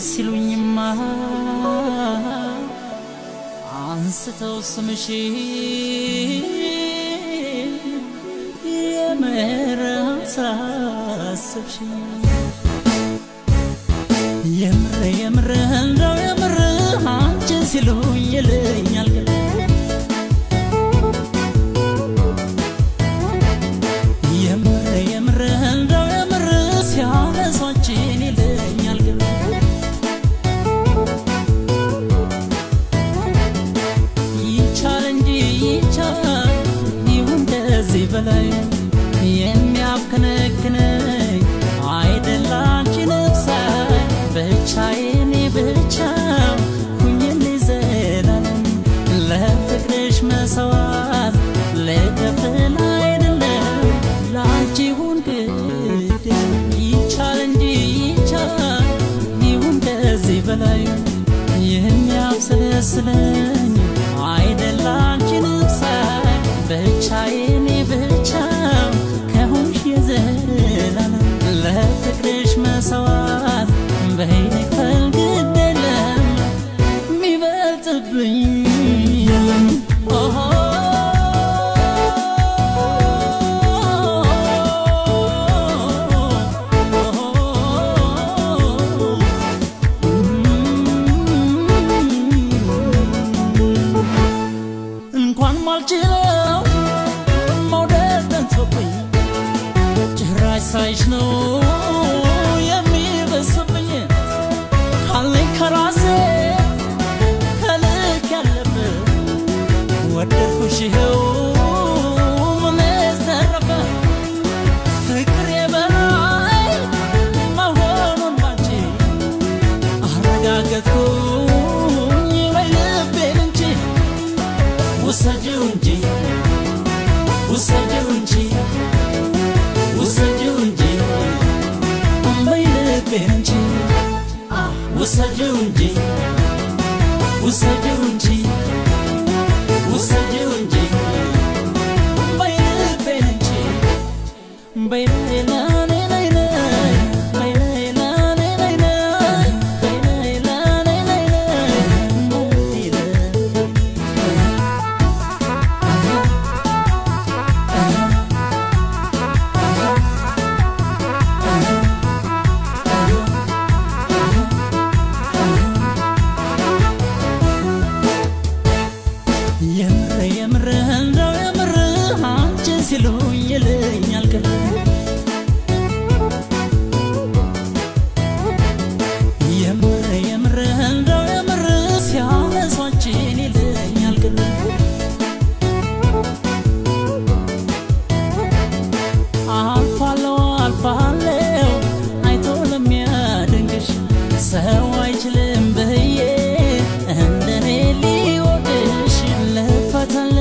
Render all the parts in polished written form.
ሲሉኝማ አንስተው ስምሽን የምሕረት አሰብሽኝ የምር እንደው የምር አንቺን ሲሉኝ ይለኛል የምር እንደው የምር ሲያነሷችን ይለኛል ይቻል እንጂ ይቻል ይሁን ከዚህ በላይ የሚያብከነክነኝ አይደል አንቺ ነፍሴ ብቻዬን ብቻ ሁኜልኝ ዘላለም ለፍቅርሽ መሥዋዕት ልከፍል አይደለም ለአንቺ ይሁን ግድ ይቻል እንጂ ይቻል ይሁን ከዚህ በላይ የሚያብሰለስለኝ አይደል አንቺ ነፍሴ ብቻዬን ብቻ ከሆንሽ የዘላለም ለፍቅርሽ መሥዋዕት በይነክፈል ግድ የለም ሚበልጥብኝ የለም እንኳን ማልችለው መውደድ ጠንቶብኝ ጭራሽ ሳይሽ ነው የሚበስብኝ ካለኝ ከራሴ ከልክ ያለበት ወደድኩሽ ይኸው ምንስ ተረፈ ፍቅር የበላይ መሆኑን ባንቺ አረጋገጥኩኝ ወይ ልቤን እንጂ ውሰጂው እንጂ ውሰጂው እንጂ ውሰጂው እንጂ ወይ ልቤን እንጂ ውሰጂው እንጂ ውሰጂው እንጂ ውሰጂው እንጂ ወይ ልቤን እንጂ በይላ የምር እንደው የምር አንቺን ሲሉኝ ይለኛል ቅር የምር እንደው የምር ሲያነሷችን ይለኛል ቅር አልፋለሁ አይቶ ለሚያደንቅሽ ሰው አይችልም ብዬ እንደኔ ሊወድሽ ለፈተን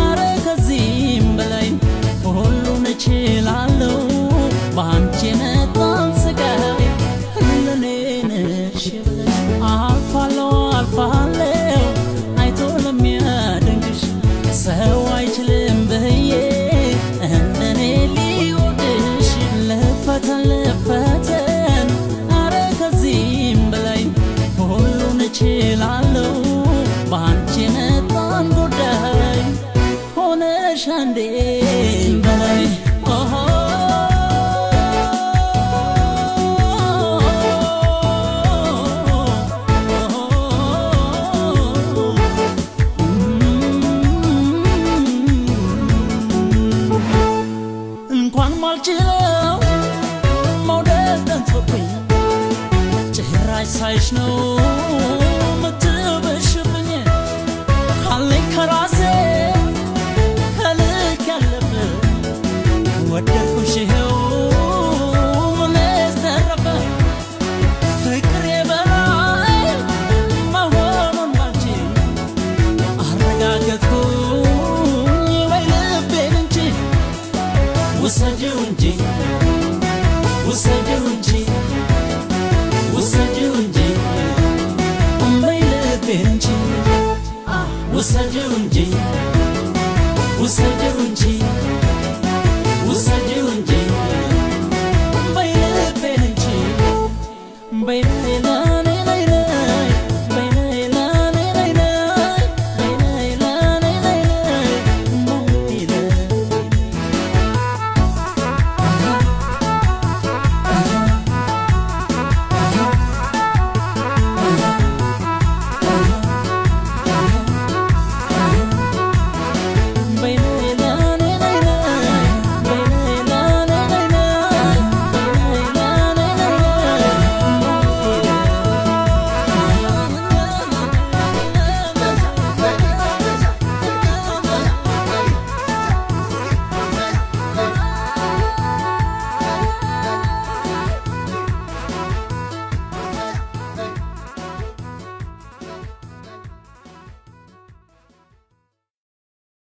አረ ከዚህም በላይ ሁሉን እችላለሁ በአንቺ የመጣን ስቃይ ለኔ ነሽ አልፋለሁ አይቶ ለሚያደንቅሽ ሰው አይችልም ብዬ እንደኔ ሊወድሽ ለፈተን አረ ከዚህም በላይ ሁሉን እችላለሁ በአንቺ የመጣን ጉዳይ ሆነሽ አንዴ በላይ እንኳን ማልችለው መውደድ ጠንቶብኝ ጭራሽ ሳይሽ ነው ምትበሽብኝ ካለኝ ከራሴ ከልክ ያለበት ወደድኩሽ ይኸው ምንስ ተረፈ ፍቅር የበላይ መሆኑን ባንቺ አረጋገጥኩኝ ወይ ልቤን እንጂ ውሰጂው እንጂ ውሰጂው እንጂ ውሰጂው እንጂ ወይ ልቤን እንጂ ውሰጂው እንጂ